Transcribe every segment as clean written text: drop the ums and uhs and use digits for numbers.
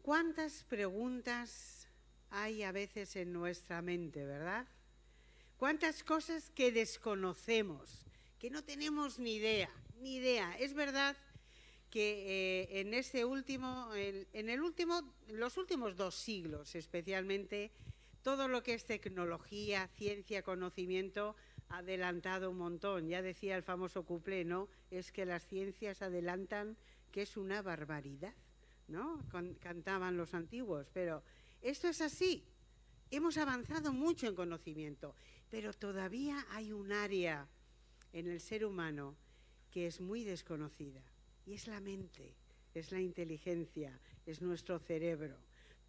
¿Cuántas preguntas hay a veces en nuestra mente, verdad? ¿Cuántas cosas que desconocemos, que no tenemos ni idea, ni idea? Es verdad que en los últimos 2 siglos especialmente, todo lo que es tecnología, ciencia, conocimiento, ha adelantado un montón. Ya decía el famoso cuplé, ¿no? Es que las ciencias adelantan, que es una barbaridad, ¿no? Cantaban los antiguos, pero esto es así. Hemos avanzado mucho en conocimiento, pero todavía hay un área en el ser humano que es muy desconocida, y es la mente, es la inteligencia, es nuestro cerebro.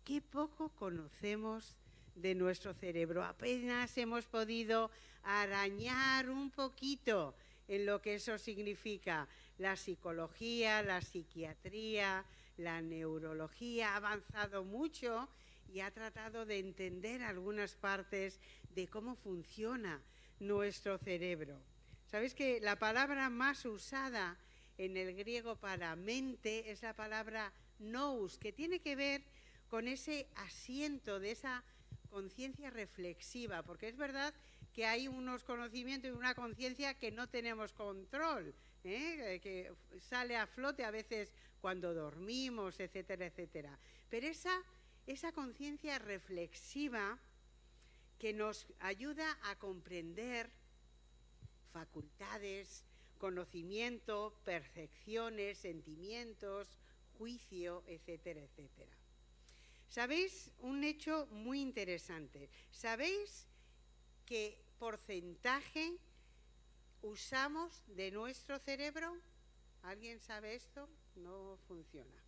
Qué poco conocemos de nuestro cerebro. Apenas hemos podido arañar un poquito en lo que eso significa. La psicología, la psiquiatría, la neurología ha avanzado mucho y ha tratado de entender algunas partes de cómo funciona nuestro cerebro. ¿Sabéis que la palabra más usada en el griego para mente es la palabra nous, que tiene que ver con ese asiento de esa conciencia reflexiva? Porque es verdad que hay unos conocimientos y una conciencia que no tenemos control, que sale a flote a veces cuando dormimos, etcétera, etcétera. Pero esa conciencia reflexiva que nos ayuda a comprender facultades, conocimiento, percepciones, sentimientos, juicio, etcétera, etcétera. ¿Sabéis un hecho muy interesante? ¿Sabéis qué porcentaje usamos de nuestro cerebro? ¿Alguien sabe esto? No funciona.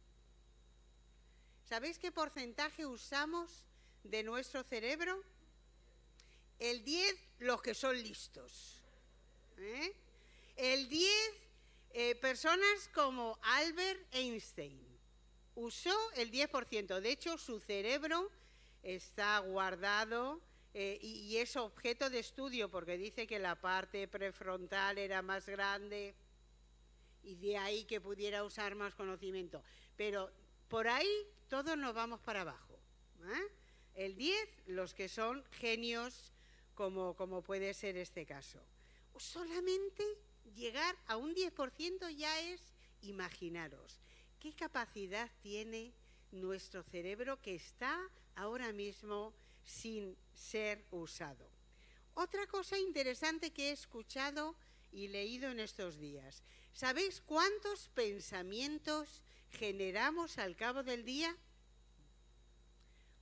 ¿Sabéis qué porcentaje usamos de nuestro cerebro? El 10, los que son listos. El 10, personas como Albert Einstein. Usó el 10%. De hecho, su cerebro está guardado y es objeto de estudio, porque dice que la parte prefrontal era más grande y de ahí que pudiera usar más conocimiento. Pero por ahí todos nos vamos para abajo. El 10, los que son genios, como puede ser este caso. Solamente llegar a un 10% ya es, imaginaros, qué capacidad tiene nuestro cerebro que está ahora mismo sin ser usado. Otra cosa interesante que he escuchado y leído en estos días. ¿Sabéis cuántos pensamientos generamos al cabo del día?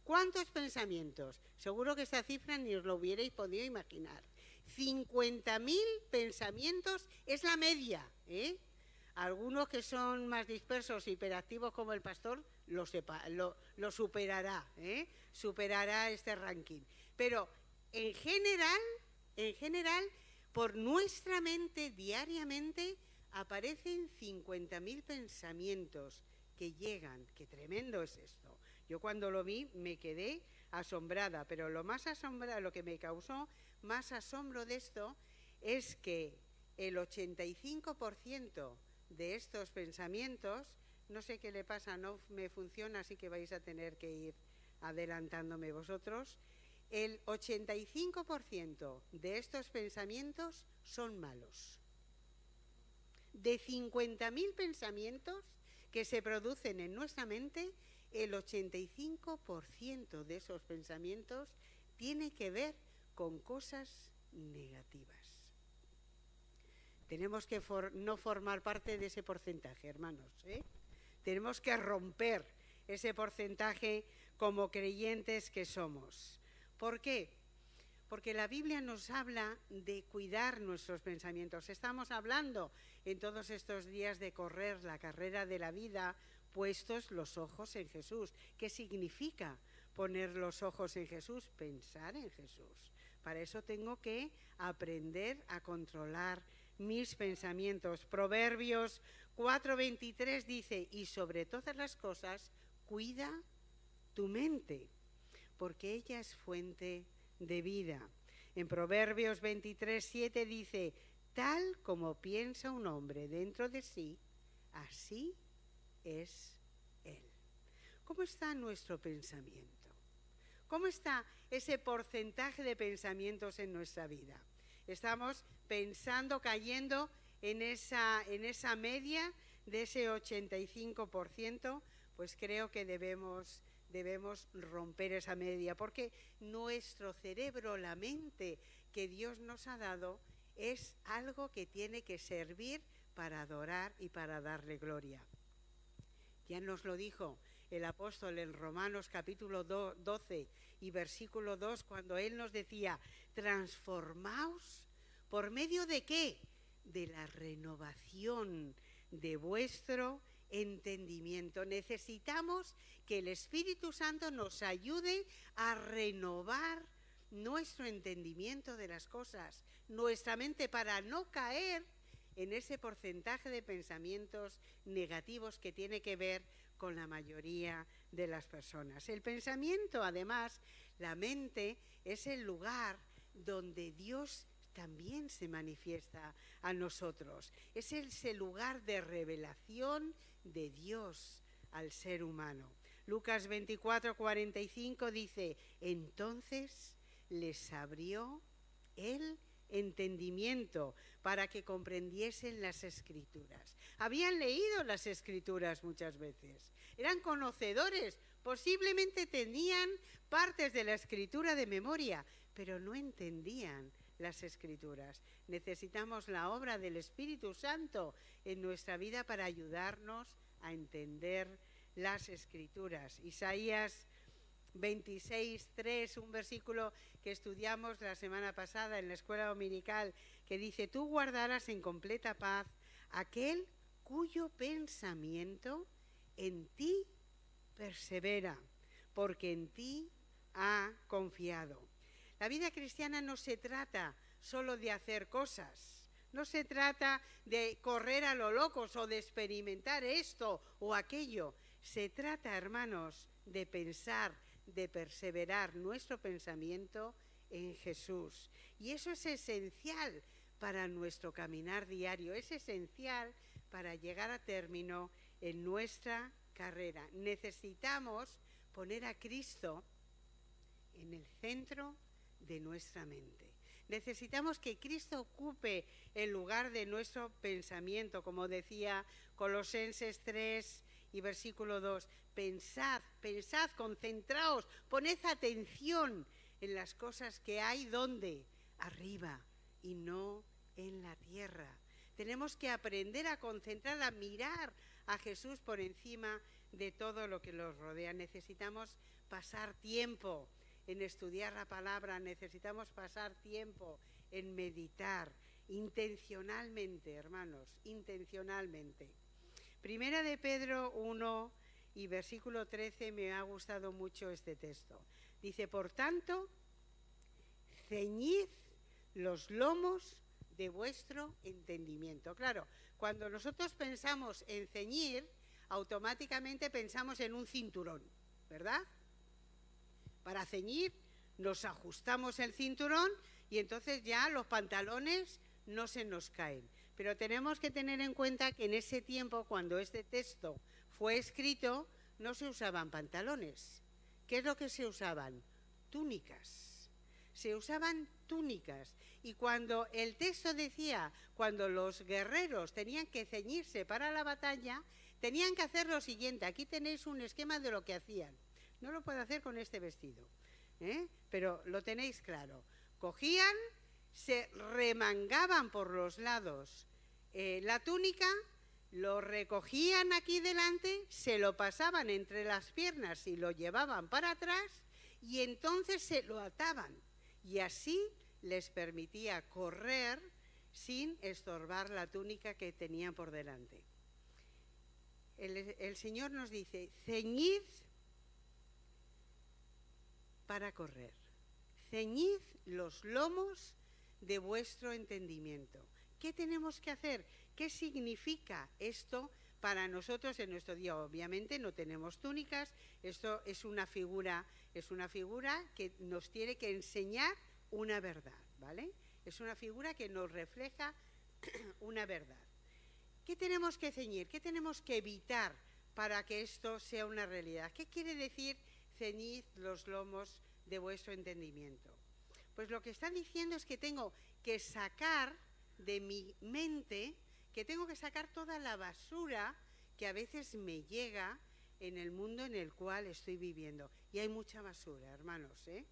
¿Cuántos pensamientos? Seguro que esta cifra ni os lo hubierais podido imaginar. 50.000 pensamientos es la media, Algunos que son más dispersos, hiperactivos como el pastor, lo superará, superará este ranking. Pero en general, por nuestra mente diariamente aparecen 50.000 pensamientos que llegan. Qué tremendo es esto. Yo cuando lo vi me quedé asombrada, pero lo que me causó más asombro de esto es que el 85% de estos pensamientos, no sé qué le pasa, no me funciona, así que vais a tener que ir adelantándome vosotros, el 85% de estos pensamientos son malos. De 50.000 pensamientos que se producen en nuestra mente, el 85% de esos pensamientos tiene que ver con cosas negativas. Tenemos que no formar parte de ese porcentaje, hermanos, Tenemos que romper ese porcentaje como creyentes que somos. ¿Por qué? Porque la Biblia nos habla de cuidar nuestros pensamientos. Estamos hablando en todos estos días de correr la carrera de la vida puestos los ojos en Jesús. ¿Qué significa poner los ojos en Jesús? Pensar en Jesús. Para eso tengo que aprender a controlar mis pensamientos. Proverbios 4:23 dice, y sobre todas las cosas, cuida tu mente, porque ella es fuente de vida. En Proverbios 23:7 dice, tal como piensa un hombre dentro de sí, así es él. ¿Cómo está nuestro pensamiento? ¿Cómo está ese porcentaje de pensamientos en nuestra vida? ¿Estamos pensando, cayendo en esa media de ese 85%? Pues creo que debemos romper esa media, porque nuestro cerebro, la mente que Dios nos ha dado, es algo que tiene que servir para adorar y para darle gloria. Ya nos lo dijo el apóstol en Romanos capítulo 12 y versículo 2, cuando él nos decía: transformaos, ¿por medio de qué? De la renovación de vuestro entendimiento. Necesitamos que el Espíritu Santo nos ayude a renovar nuestro entendimiento de las cosas, nuestra mente, para no caer en ese porcentaje de pensamientos negativos que tiene que ver con la mayoría de las personas. El pensamiento, además, la mente, es el lugar donde Dios también se manifiesta a nosotros. Es ese lugar de revelación de Dios al ser humano. Lucas 24:45 dice: entonces les abrió el entendimiento para que comprendiesen las Escrituras. Habían leído las Escrituras muchas veces, eran conocedores, posiblemente tenían partes de la Escritura de memoria, pero no entendían las Escrituras. Necesitamos la obra del Espíritu Santo en nuestra vida para ayudarnos a entender las Escrituras. Isaías 26:3, un versículo que estudiamos la semana pasada en la escuela dominical, que dice: tú guardarás en completa paz aquel cuyo pensamiento en ti persevera, porque en ti ha confiado. La vida cristiana no se trata solo de hacer cosas, no se trata de correr a lo locos o de experimentar esto o aquello. Se trata, hermanos, de pensar, de perseverar nuestro pensamiento en Jesús. Y eso es esencial para nuestro caminar diario, es esencial para llegar a término en nuestra carrera. Necesitamos poner a Cristo en el centro de nuestra mente. Necesitamos que Cristo ocupe el lugar de nuestro pensamiento, como decía Colosenses 3 y versículo 2. Pensad, concentraos, poned atención en las cosas que hay, ¿dónde? Arriba, y no en la tierra. Tenemos que aprender a concentrar, a mirar a Jesús por encima de todo lo que nos rodea. Necesitamos pasar tiempo en estudiar la palabra, necesitamos pasar tiempo en meditar intencionalmente, hermanos, intencionalmente. Primera de Pedro 1 y versículo 13, me ha gustado mucho este texto. Dice: por tanto, ceñid los lomos de vuestro entendimiento. Claro, cuando nosotros pensamos en ceñir, automáticamente pensamos en un cinturón, ¿verdad? Para ceñir nos ajustamos el cinturón y entonces ya los pantalones no se nos caen. Pero tenemos que tener en cuenta que en ese tiempo, cuando este texto fue escrito, no se usaban pantalones. ¿Qué es lo que se usaban? Túnicas. Se usaban túnicas. Y cuando el texto decía, cuando los guerreros tenían que ceñirse para la batalla, tenían que hacer lo siguiente. Aquí tenéis un esquema de lo que hacían. No lo puedo hacer con este vestido, pero lo tenéis claro. Cogían, se remangaban por los lados la túnica, lo recogían aquí delante, se lo pasaban entre las piernas y lo llevaban para atrás, y entonces se lo ataban. Y así les permitía correr sin estorbar la túnica que tenían por delante. El Señor nos dice: ceñid para correr, ceñid los lomos de vuestro entendimiento. ¿Qué tenemos que hacer? ¿Qué significa esto para nosotros en nuestro día? Obviamente no tenemos túnicas, esto es una figura que nos tiene que enseñar una verdad, ¿vale? Es una figura que nos refleja una verdad. ¿Qué tenemos que ceñir? ¿Qué tenemos que evitar para que esto sea una realidad. ¿Qué quiere decir ceñid los lomos de vuestro entendimiento? Pues lo que está diciendo es que tengo que sacar de mi mente, que tengo que sacar toda la basura que a veces me llega en el mundo en el cual estoy viviendo. Y hay mucha basura, hermanos, ¿eh?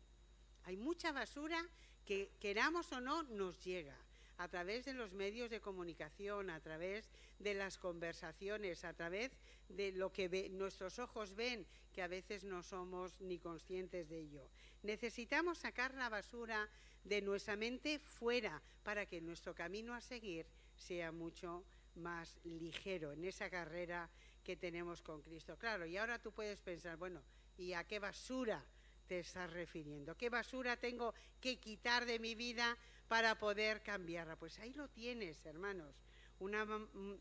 Hay mucha basura que, queramos o no, nos llega a través de los medios de comunicación, a través de las conversaciones, a través de lo que nuestros ojos ven, que a veces no somos ni conscientes de ello. Necesitamos sacar la basura de nuestra mente fuera para que nuestro camino a seguir sea mucho más ligero en esa carrera que tenemos con Cristo. Claro, y ahora tú puedes pensar, bueno, ¿y a qué basura te estás refiriendo? ¿Qué basura tengo que quitar de mi vida para poder cambiarla? Pues ahí lo tienes, hermanos,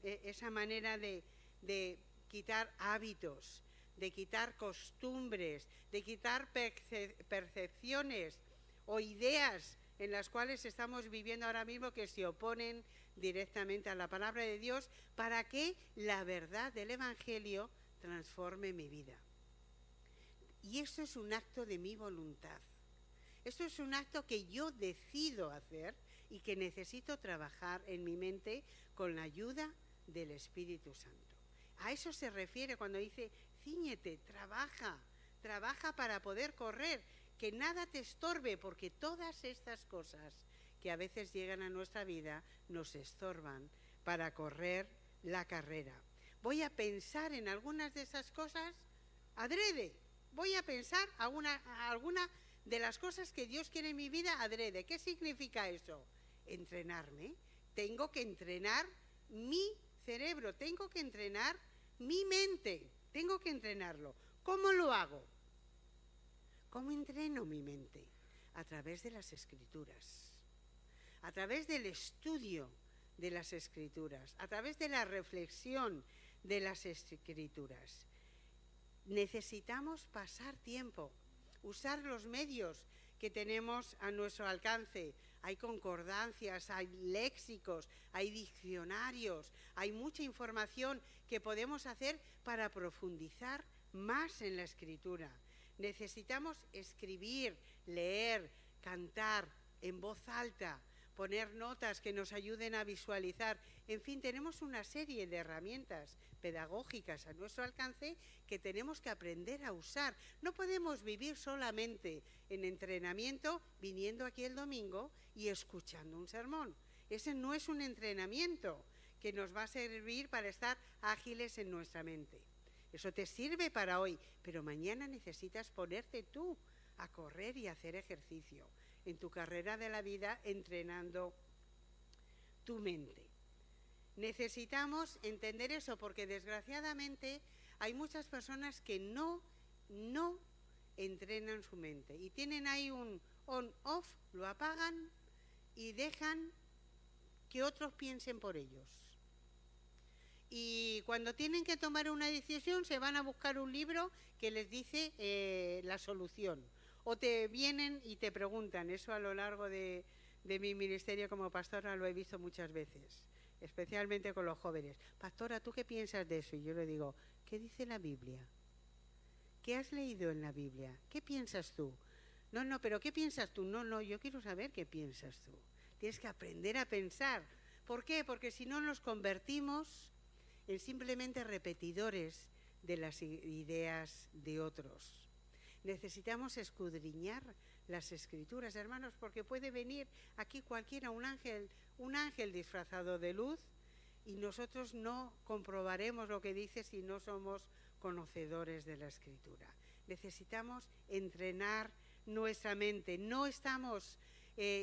esa manera de quitar hábitos, de quitar costumbres, de quitar percepciones o ideas en las cuales estamos viviendo ahora mismo que se oponen directamente a la palabra de Dios para que la verdad del Evangelio transforme mi vida. Y esto es un acto de mi voluntad. Esto es un acto que yo decido hacer y que necesito trabajar en mi mente con la ayuda del Espíritu Santo. A eso se refiere cuando dice, cíñete, trabaja para poder correr, que nada te estorbe, porque todas estas cosas que a veces llegan a nuestra vida nos estorban para correr la carrera. Voy a pensar en algunas de esas cosas adrede. Voy a pensar alguna de las cosas que Dios quiere en mi vida adrede. ¿Qué significa eso? Entrenarme. Tengo que entrenar mi cerebro, tengo que entrenar mi mente, tengo que entrenarlo. ¿Cómo lo hago? ¿Cómo entreno mi mente? A través de las Escrituras, a través del estudio de las Escrituras, a través de la reflexión de las Escrituras. Necesitamos pasar tiempo, usar los medios que tenemos a nuestro alcance. Hay concordancias, hay léxicos, hay diccionarios, hay mucha información que podemos hacer para profundizar más en la Escritura. Necesitamos escribir, leer, cantar en voz alta, poner notas que nos ayuden a visualizar. En fin, tenemos una serie de herramientas pedagógicas a nuestro alcance que tenemos que aprender a usar. No podemos vivir solamente en entrenamiento viniendo aquí el domingo y escuchando un sermón. Ese no es un entrenamiento que nos va a servir para estar ágiles en nuestra mente. Eso te sirve para hoy, pero mañana necesitas ponerte tú a correr y hacer ejercicio en tu carrera de la vida, entrenando tu mente. Necesitamos entender eso porque desgraciadamente hay muchas personas que no entrenan su mente y tienen ahí un on-off, lo apagan y dejan que otros piensen por ellos. Y cuando tienen que tomar una decisión se van a buscar un libro que les dice la solución. O te vienen y te preguntan, eso a lo largo de mi ministerio como pastora lo he visto muchas veces, especialmente con los jóvenes. Pastora, ¿tú qué piensas de eso? Y yo le digo, ¿qué dice la Biblia? ¿Qué has leído en la Biblia? ¿Qué piensas tú? No, pero ¿qué piensas tú? No, yo quiero saber qué piensas tú. Tienes que aprender a pensar. ¿Por qué? Porque si no nos convertimos en simplemente repetidores de las ideas de otros. Necesitamos escudriñar las Escrituras, hermanos, porque puede venir aquí cualquiera, un ángel disfrazado de luz, y nosotros no comprobaremos lo que dice si no somos conocedores de la Escritura. Necesitamos entrenar nuestra mente. No estamos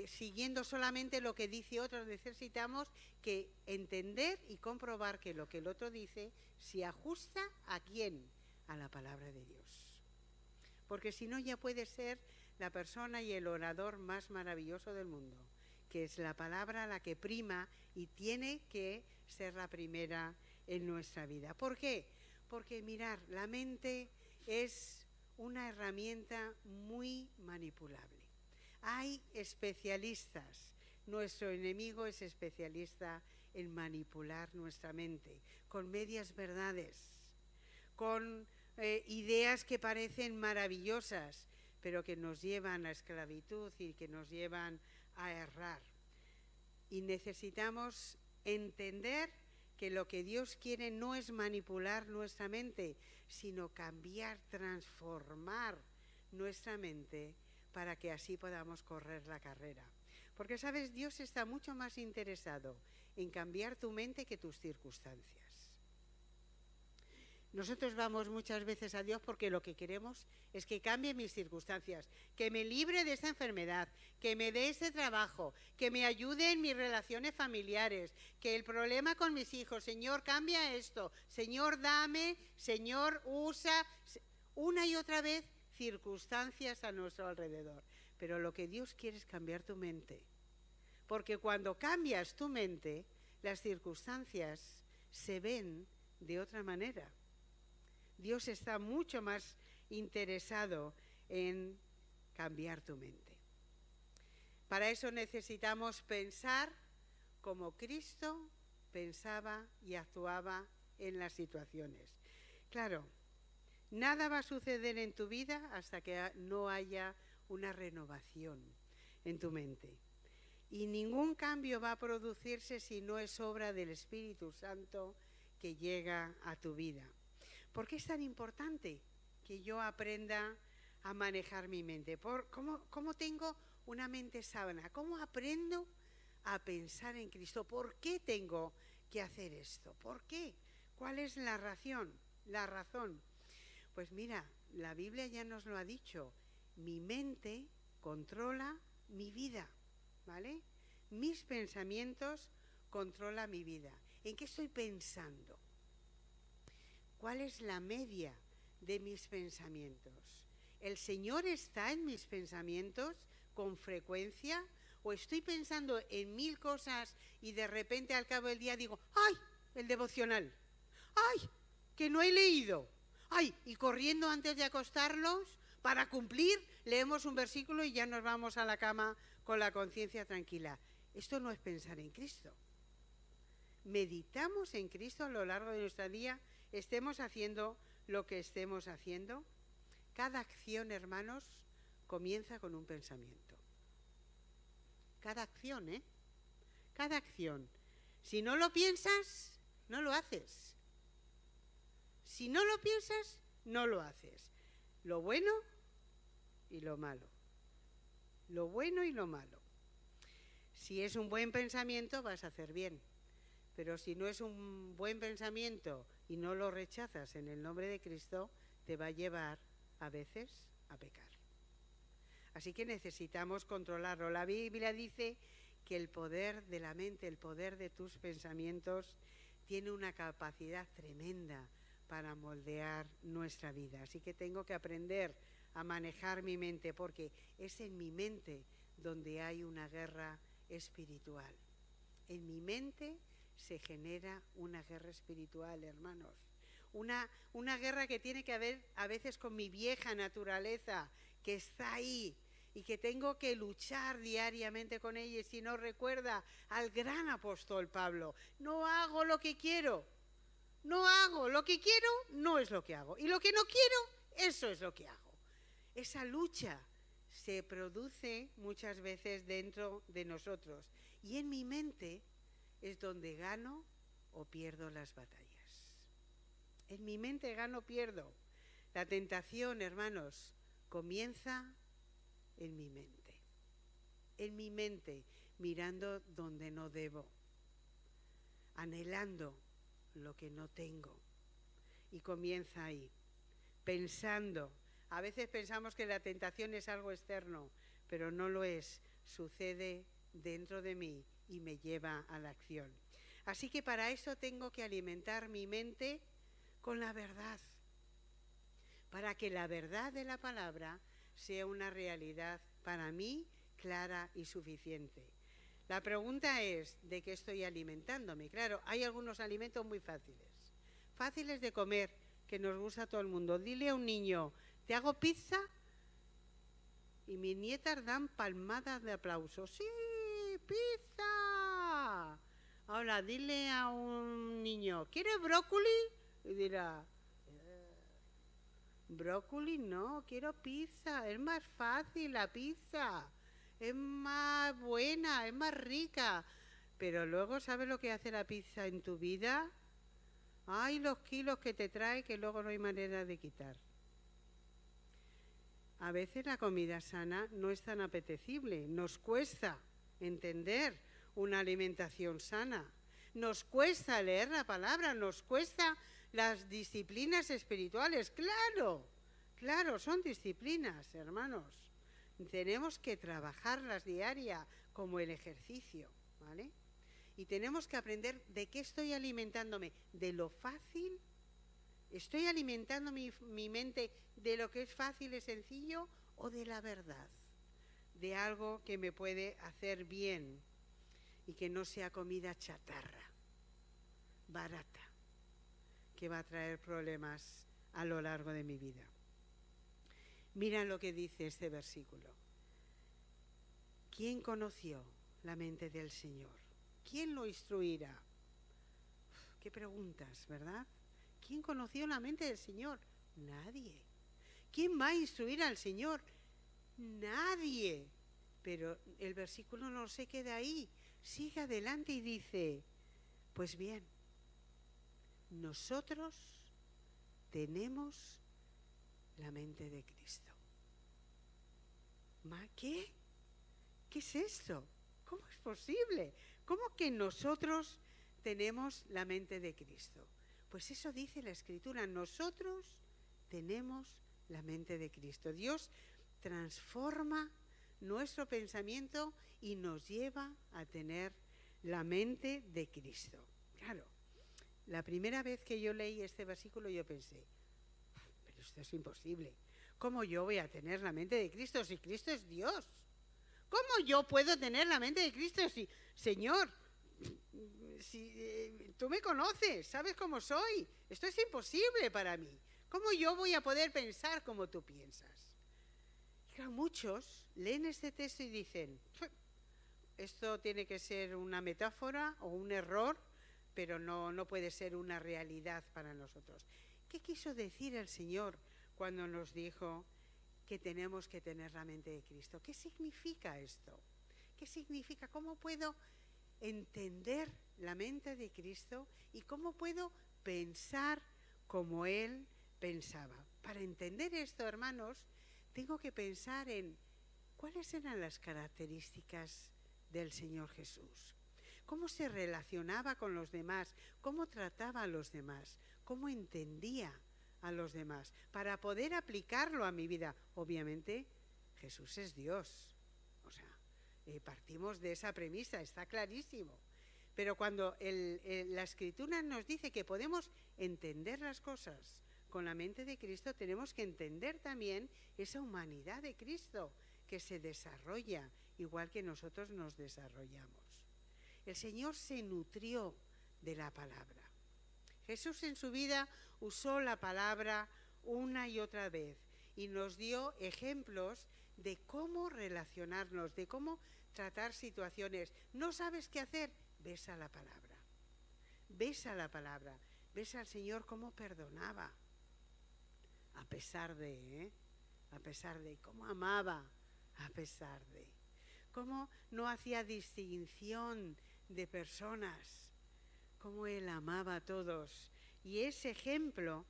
siguiendo solamente lo que dice otro, necesitamos que entender y comprobar que lo que el otro dice se ajusta ¿a quién? A la palabra de Dios. Porque si no ya puede ser la persona y el orador más maravilloso del mundo, que es la palabra la que prima y tiene que ser la primera en nuestra vida. ¿Por qué? Porque mirar, la mente es una herramienta muy manipulable. Hay especialistas. Nuestro enemigo es especialista en manipular nuestra mente con medias verdades, con ideas que parecen maravillosas, pero que nos llevan a esclavitud y que nos llevan a errar. Y necesitamos entender que lo que Dios quiere no es manipular nuestra mente, sino cambiar, transformar nuestra mente para que así podamos correr la carrera. Porque, ¿sabes? Dios está mucho más interesado en cambiar tu mente que tus circunstancias. Nosotros vamos muchas veces a Dios porque lo que queremos es que cambie mis circunstancias, que me libre de esta enfermedad, que me dé ese trabajo, que me ayude en mis relaciones familiares, que el problema con mis hijos, Señor, cambia esto, Señor, dame, Señor, usa, una y otra vez circunstancias a nuestro alrededor. Pero lo que Dios quiere es cambiar tu mente, porque cuando cambias tu mente, las circunstancias se ven de otra manera. Dios está mucho más interesado en cambiar tu mente. Para eso necesitamos pensar como Cristo pensaba y actuaba en las situaciones. Claro, nada va a suceder en tu vida hasta que no haya una renovación en tu mente. Y ningún cambio va a producirse si no es obra del Espíritu Santo que llega a tu vida. ¿Por qué es tan importante que yo aprenda a manejar mi mente? ¿Cómo tengo una mente sana? ¿Cómo aprendo a pensar en Cristo? ¿Por qué tengo que hacer esto? ¿Por qué? ¿Cuál es la razón? Pues mira, la Biblia ya nos lo ha dicho. Mi mente controla mi vida, ¿vale? Mis pensamientos controlan mi vida. ¿En qué estoy pensando? ¿Cuál es la media de mis pensamientos? ¿El Señor está en mis pensamientos con frecuencia? ¿O estoy pensando en 1000 cosas y de repente al cabo del día digo, ¡ay! El devocional. ¡Ay! Que no he leído. ¡Ay! Y corriendo antes de acostarlos para cumplir, leemos un versículo y ya nos vamos a la cama con la conciencia tranquila. Esto no es pensar en Cristo. Meditamos en Cristo a lo largo de nuestra día. Estemos haciendo lo que estemos haciendo. Cada acción, hermanos, comienza con un pensamiento. Cada acción, ¿eh? Cada acción. Si no lo piensas, no lo haces. Si no lo piensas, no lo haces. Lo bueno y lo malo. Lo bueno y lo malo. Si es un buen pensamiento, vas a hacer bien. Pero si no es un buen pensamiento y no lo rechazas en el nombre de Cristo, te va a llevar a veces a pecar. Así que necesitamos controlarlo. La Biblia dice que el poder de la mente, el poder de tus pensamientos, tiene una capacidad tremenda para moldear nuestra vida. Así que tengo que aprender a manejar mi mente, porque es en mi mente donde hay una guerra espiritual. En mi mente se genera una guerra espiritual, hermanos. Una guerra que tiene que ver a veces con mi vieja naturaleza, que está ahí y que tengo que luchar diariamente con ella. Y si no, recuerda al gran apóstol Pablo, no hago lo que quiero, no hago lo que quiero, no es lo que hago. Y lo que no quiero, eso es lo que hago. Esa lucha se produce muchas veces dentro de nosotros. Y en mi mente es donde gano o pierdo las batallas. En mi mente gano o pierdo. La tentación, hermanos, comienza en mi mente. En mi mente, mirando donde no debo. Anhelando lo que no tengo. Y comienza ahí. Pensando. A veces pensamos que la tentación es algo externo, pero no lo es. Sucede dentro de mí y me lleva a la acción. Así que para eso tengo que alimentar mi mente con la verdad, para que la verdad de la palabra sea una realidad para mí clara y suficiente. La pregunta es, ¿de qué estoy alimentándome? Claro, hay algunos alimentos muy fáciles de comer, que nos gusta a todo el mundo. Dile a un niño, ¿te hago pizza? Y mis nietas dan palmadas de aplauso. ¡Sí, pizza! Ahora, dile a un niño, ¿quieres brócoli? Y dirá, Brócoli no, quiero pizza, es más fácil la pizza, es más buena, es más rica. Pero luego, ¿sabes lo que hace la pizza en tu vida? Ay, los kilos que te trae que luego no hay manera de quitar. A veces la comida sana no es tan apetecible, nos cuesta entender una alimentación sana, nos cuesta leer la palabra, nos cuesta las disciplinas espirituales, claro, son disciplinas, hermanos. Tenemos que trabajarlas diaria como el ejercicio, ¿vale? Y tenemos que aprender de qué estoy alimentándome, de lo fácil. ¿Estoy alimentando mi mente de lo que es fácil y sencillo o de la verdad? De algo que me puede hacer bien y que no sea comida chatarra, barata, que va a traer problemas a lo largo de mi vida. Mira lo que dice este versículo. ¿Quién conoció la mente del Señor? ¿Quién lo instruirá? Qué preguntas, ¿verdad? ¿Quién conoció la mente del Señor? Nadie. ¿Quién va a instruir al Señor? Nadie. Pero el versículo no se queda ahí. Sigue adelante y dice, pues bien, nosotros tenemos la mente de Cristo. ¿Qué? ¿Qué es esto? ¿Cómo es posible? ¿Cómo que nosotros tenemos la mente de Cristo? Pues eso dice la Escritura, nosotros tenemos la mente de Cristo. Dios transforma nuestro pensamiento y nos lleva a tener la mente de Cristo. Claro, la primera vez que yo leí este versículo yo pensé, pero esto es imposible. ¿Cómo yo voy a tener la mente de Cristo si Cristo es Dios? ¿Cómo yo puedo tener la mente de Cristo si, Señor, si tú me conoces, sabes cómo soy? Esto es imposible para mí. ¿Cómo yo voy a poder pensar como tú piensas? Y claro, muchos leen este texto y dicen, esto tiene que ser una metáfora o un error, pero no puede ser una realidad para nosotros. ¿Qué quiso decir el Señor cuando nos dijo que tenemos que tener la mente de Cristo? ¿Qué significa esto? ¿Qué significa? ¿Cómo puedo entender la mente de Cristo y cómo puedo pensar como Él pensaba? Para entender esto, hermanos, tengo que pensar en cuáles eran las características del Señor Jesús. ¿Cómo se relacionaba con los demás? ¿Cómo trataba a los demás? ¿Cómo entendía a los demás? Para poder aplicarlo a mi vida. Obviamente, Jesús es Dios. O sea, partimos de esa premisa, está clarísimo. Pero cuando la Escritura nos dice que podemos entender las cosas con la mente de Cristo, tenemos que entender también esa humanidad de Cristo que se desarrolla igual que nosotros nos desarrollamos. El Señor se nutrió de la palabra. Jesús en su vida usó la palabra una y otra vez y nos dio ejemplos de cómo relacionarnos, de cómo tratar situaciones. ¿No sabes qué hacer? Ves a la palabra. Ves a la palabra. Ves al Señor cómo perdonaba. A pesar de, cómo amaba, a pesar de, cómo no hacía distinción de personas, cómo Él amaba a todos. Y ese ejemplo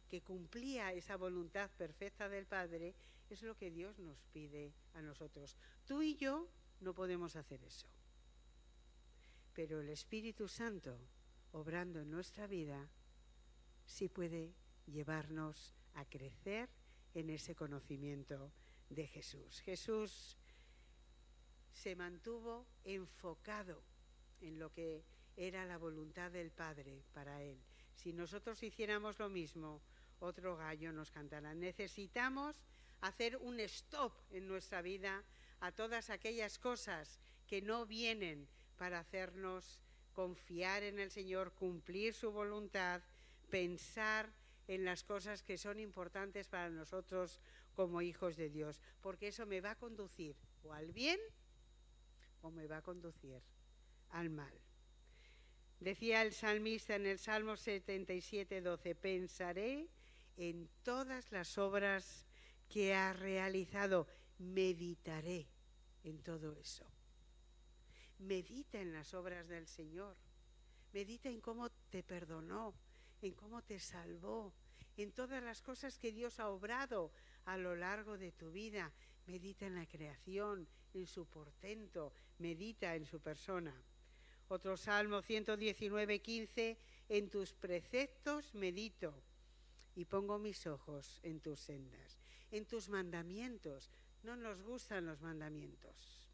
que cumplía esa voluntad perfecta del Padre, es lo que Dios nos pide a nosotros. Tú y yo no podemos hacer eso. Pero el Espíritu Santo, obrando en nuestra vida, sí puede llevarnos a crecer en ese conocimiento de Jesús. Jesús se mantuvo enfocado en lo que era la voluntad del Padre para Él. Si nosotros hiciéramos lo mismo, otro gallo nos cantará. Necesitamos hacer un stop en nuestra vida a todas aquellas cosas que no vienen para hacernos confiar en el Señor, cumplir su voluntad, pensar en las cosas que son importantes para nosotros como hijos de Dios, porque eso me va a conducir o al bien o me va a conducir al mal. Decía el salmista en el Salmo 77:12, pensaré en todas las obras que has realizado. Meditaré en todo eso. Medita en las obras del Señor. Medita en cómo te perdonó, en cómo te salvó, en todas las cosas que Dios ha obrado a lo largo de tu vida. Medita en la creación, en su portento, medita en su persona. Otro salmo 119:15, en tus preceptos medito y pongo mis ojos en tus sendas, en tus mandamientos. No nos gustan los mandamientos.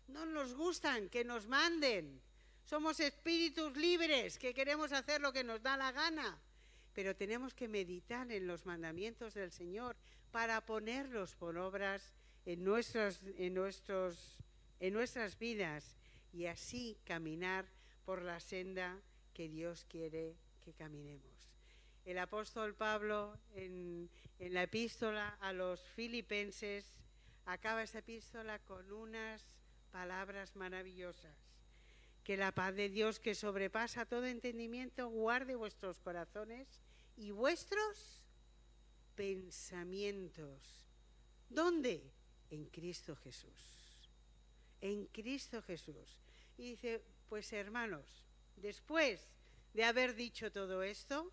No nos gustan que nos manden. Somos espíritus libres que queremos hacer lo que nos da la gana. Pero tenemos que meditar en los mandamientos del Señor para ponerlos por obras en nuestras vidas y así caminar por la senda que Dios quiere que caminemos. El apóstol Pablo en la epístola a los Filipenses acaba esa epístola con unas palabras maravillosas. Que la paz de Dios, que sobrepasa todo entendimiento, guarde vuestros corazones y vuestros pensamientos. ¿Dónde? En Cristo Jesús. En Cristo Jesús. Y dice, pues hermanos, después de haber dicho todo esto,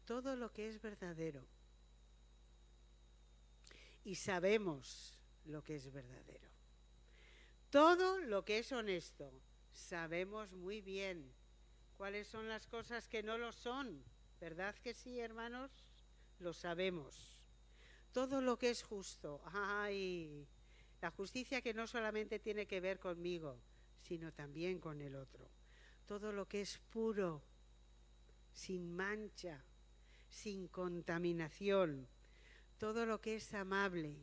todo lo que es verdadero, y sabemos lo que es verdadero, todo lo que es honesto, sabemos muy bien cuáles son las cosas que no lo son, ¿verdad que sí, hermanos? Lo sabemos. Todo lo que es justo, ¡ay! La justicia que no solamente tiene que ver conmigo, sino también con el otro. Todo lo que es puro, sin mancha, sin contaminación. Todo lo que es amable,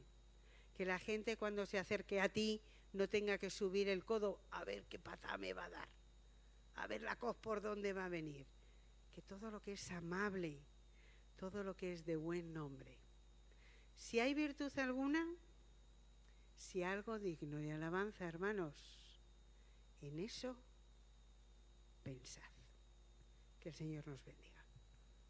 que la gente cuando se acerque a ti no tenga que subir el codo a ver qué patada me va a dar, a ver la coz por dónde va a venir. Que todo lo que es amable, todo lo que es de buen nombre. Si hay virtud alguna, si algo digno de alabanza, hermanos, en eso pensad. Que el Señor nos bendiga.